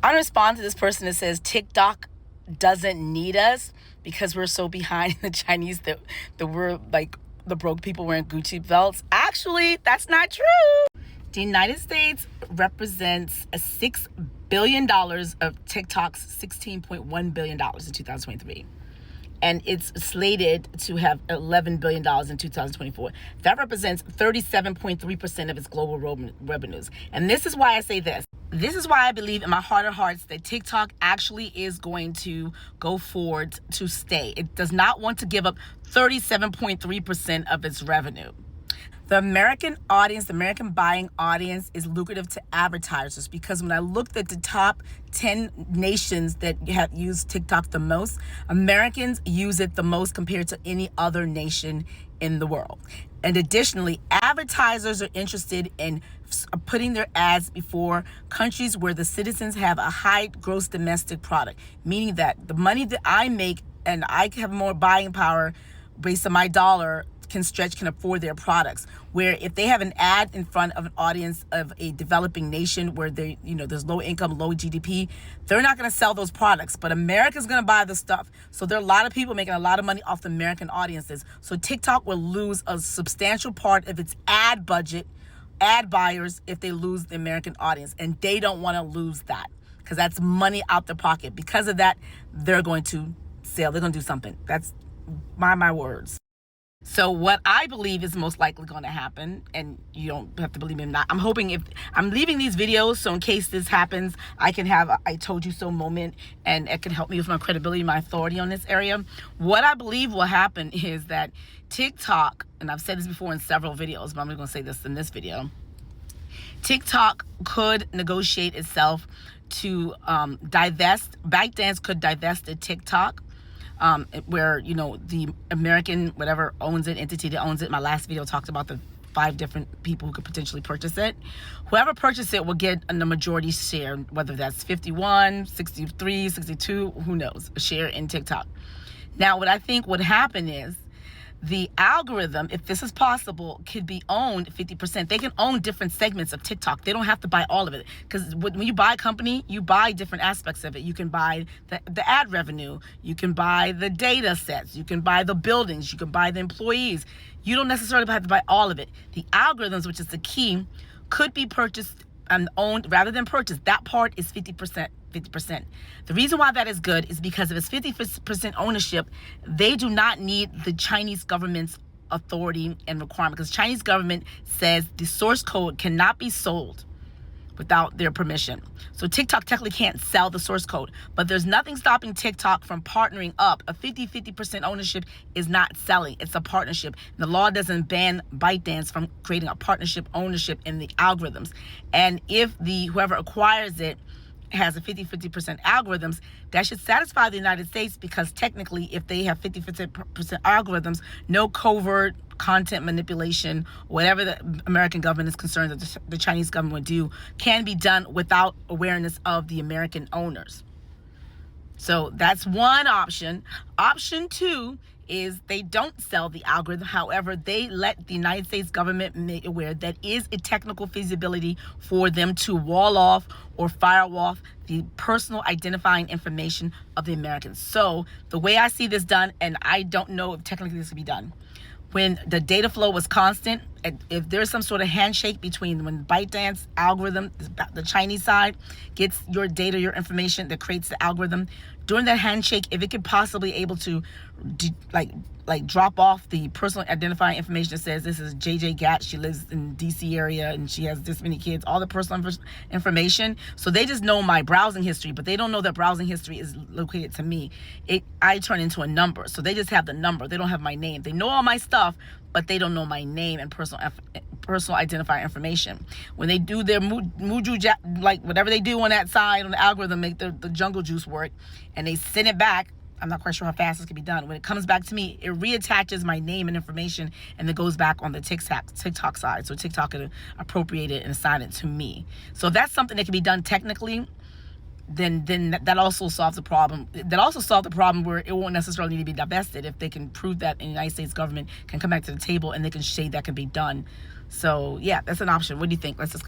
I'm gonna respond to this person that says TikTok doesn't need us because we're so behind the Chinese that we're like the broke people wearing Gucci belts. Actually, that's not true. The United States represents a $6 billion of TikTok's $16.1 billion in 2023. And it's slated to have $11 billion in 2024. That represents 37.3% of its global revenues. And this is why I say this. This is why I believe in my heart of hearts that TikTok actually is going to go forward to stay. It does not want to give up 37.3% of its revenue. The American audience, the American buying audience is lucrative to advertisers because when I looked at the top 10 nations that have used TikTok the most, Americans use it the most compared to any other nation in the world. And additionally, advertisers are interested in putting their ads before countries where the citizens have a high gross domestic product, meaning that the money that I make and I have more buying power based on my dollar can afford their products. Where if they have an ad in front of an audience of a developing nation where there's low income, low GDP, they're not going to sell those products, but America's going to buy the stuff. So there are a lot of people making a lot of money off the American audiences. So TikTok will lose a substantial part of its ad budget, ad buyers, if they lose the American audience, and they don't want to lose that because that's money out their pocket. Because of that, they're going to sell. They're going to do something. That's my words. So what I believe is most likely going to happen, and you don't have to believe me or not, I'm hoping if I'm leaving these videos so in case this happens, I can have a I told you so moment and it can help me with my credibility, my authority on this area. What I believe will happen is that TikTok, and I've said this before in several videos, but I'm going to say this in this video, TikTok could negotiate itself to divest, ByteDance could divest the TikTok, where the American whatever owns it, entity that owns it. My last video talked about the 5 different people who could potentially purchase it. Whoever purchased it will get the majority share, whether that's 51, 63, 62, who knows, a share in TikTok. Now what I think would happen is the algorithm, if this is possible, could be owned 50%. They can own different segments of TikTok. They don't have to buy all of it. Because when you buy a company, you buy different aspects of it. You can buy the ad revenue. You can buy the data sets. You can buy the buildings. You can buy the employees. You don't necessarily have to buy all of it. The algorithms, which is the key, could be purchased and owned rather than purchased. That part is 50%. 50%. The reason why that is good is because if it's 50% ownership, they do not need the Chinese government's authority and requirement, because Chinese government says the source code cannot be sold without their permission. So TikTok technically can't sell the source code, but there's nothing stopping TikTok from partnering up. A 50% ownership is not selling, it's a partnership. The law doesn't ban ByteDance from creating a partnership ownership in the algorithms. And if whoever acquires it has a 50% algorithms, that should satisfy the United States, because technically if they have 50% algorithms, no covert content manipulation, whatever the American government is concerned that the Chinese government would do, can be done without awareness of the American owners. So that's one option. Option 2 is they don't sell the algorithm. However, they let the United States government make aware that is a technical feasibility for them to wall off or firewall off the personal identifying information of the Americans. So the way I see this done, and I don't know if technically this can be done, when the data flow was constant, if there's some sort of handshake between when ByteDance algorithm, the Chinese side, gets your data, your information that creates the algorithm, during that handshake, if it could possibly able to like drop off the personal identifying information that says this is JJ Gatt, she lives in DC area and she has this many kids, all the personal information. So they just know my browsing history, but they don't know that browsing history is located to me. I turn into a number. So they just have the number. They don't have my name. They know all my stuff, but they don't know my name and personal identifying information. When they do their like whatever they do on that side, on the algorithm, make the jungle juice work, and they send it back, I'm not quite sure how fast this can be done. When it comes back to me, it reattaches my name and information, and it goes back on the TikTok side. So TikTok can appropriate it and assign it to me. So if that's something that can be done technically, then that also solves the problem. That also solves the problem where it won't necessarily need to be divested if they can prove that the United States government can come back to the table and they can say that can be done. So yeah, that's an option. What do you think? Let's just